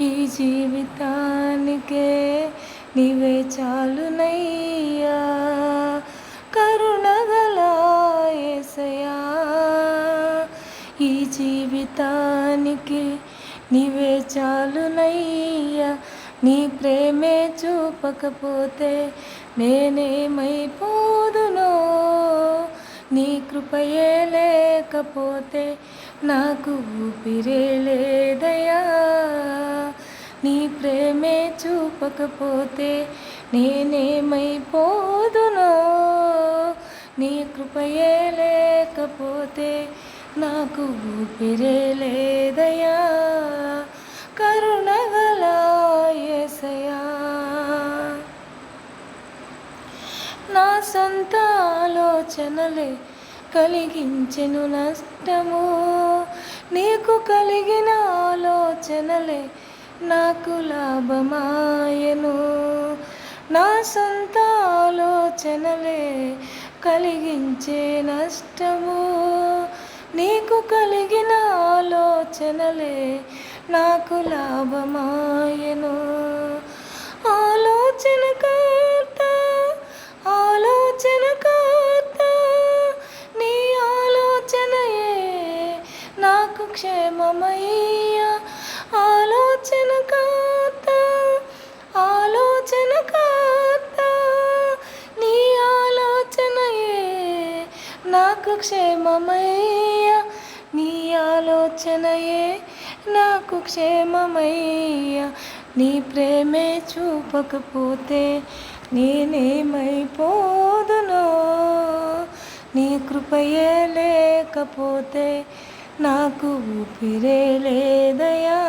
ఈ జీవితానికే నీవే చాలునయ్యా, కరుణగల యేసయ్యా. ఈ జీవితానికి నీవే చాలునయ్యా, నీ ప్రేమే చూపకపోతే నేనేమైపోదునో, నీ కృపయే లేకపోతే నాకు ఊపిరే లేదయ్యా. నీ ప్రేమే చూపకపోతే నేనేమైపోదునో, నీ కృపయే లేకపోతే నాకు ఊపిరే లేదయ్యా, కరుణగల యేసయ్యా. నా సొంత ఆలోచనలే కలిగించెను నష్టము, నీకు కలిగిన ఆలోచనలే నాకు లాభమాయను. నా సొంత ఆలోచనలే కలిగించే నష్టము, నీకు కలిగిన ఆలోచనలే నాకు లాభమాయను. ఆలోచనకర్త ఆలోచనకర్త నీ ఆలోచనయే నాకు క్షేమమయ్యా. ఆలోచనకర్త ఆలోచనకర్త నీ ఆలోచనయే నాకు క్షేమమయ్యా, నీ ఆలోచనయే నాకు క్షేమమయ్యా. నీ ప్రేమే చూపకపోతే నేనేమైపోదునో, నీ కృపయే లేకపోతే నాకు ఊపిరే లేదయ్యా.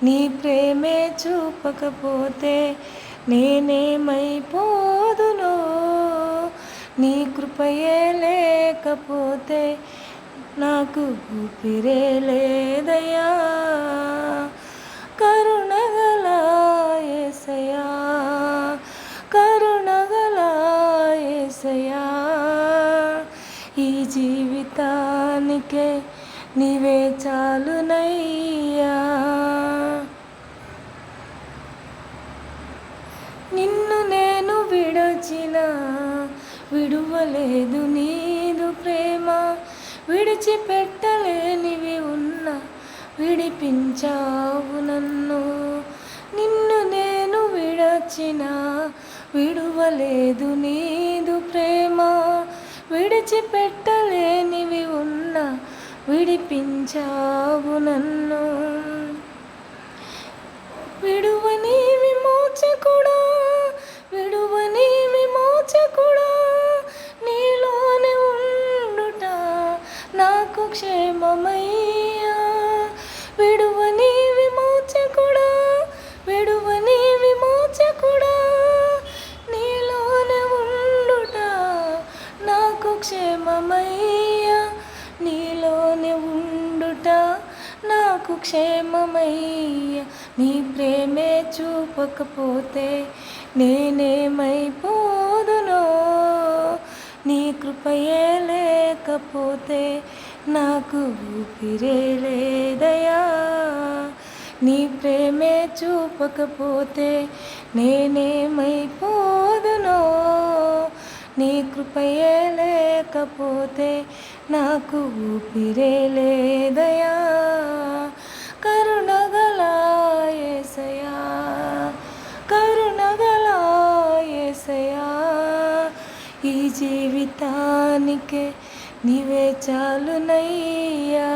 నీ ప్రేమే చూపకపోతే నేనేమైపోదునో, నీ కృపయే లేకపోతే నాకు ఊపిరే లేదయ్యా, కరుణగల యేసయ్యా, కరుణగల యేసయ్యా. ఈ జీవితానికే నీవే చాలునయ్యా. నిన్ను నేను విడచిన విడువలేదు నీదు ప్రేమ, విడిచిపెట్టలేనివి ఉన్నా విడిపించావు నన్ను. నిన్ను నేను విడచిన విడువలేదు నీదు ప్రేమ, విడిచిపెట్టలేనివి ఉన్నా విడిపించావు నన్ను. విడువని విమోచకుడా, విడువని విమోచకుడా, నీలోనే ఉండుట నాకు క్షేమమయ్యా. విడువని విమోచకుడా, విడువని విమోచకుడా, నీలోనే ఉండుట నాకు క్షేమమయ్యా. నీలోనే ఉండుట నాకు క్షేమమయ్యా. నీ ప్రేమే చూపకపోతే నేనేమైపోదునో, నీ కృపయే లేకపోతే నాకు ఊపిరే లేదయ్యా. నీ ప్రేమే చూపకపోతే నేనేమైపోదునో, నీ కృపయే లేకపోతే నాకు ఊపిరే లేదయ్యా, కరుణగల యేసయ్యా, కరుణగల యేసయ్యా. ఈ జీవితానికే నీవే చాలునయ్యా.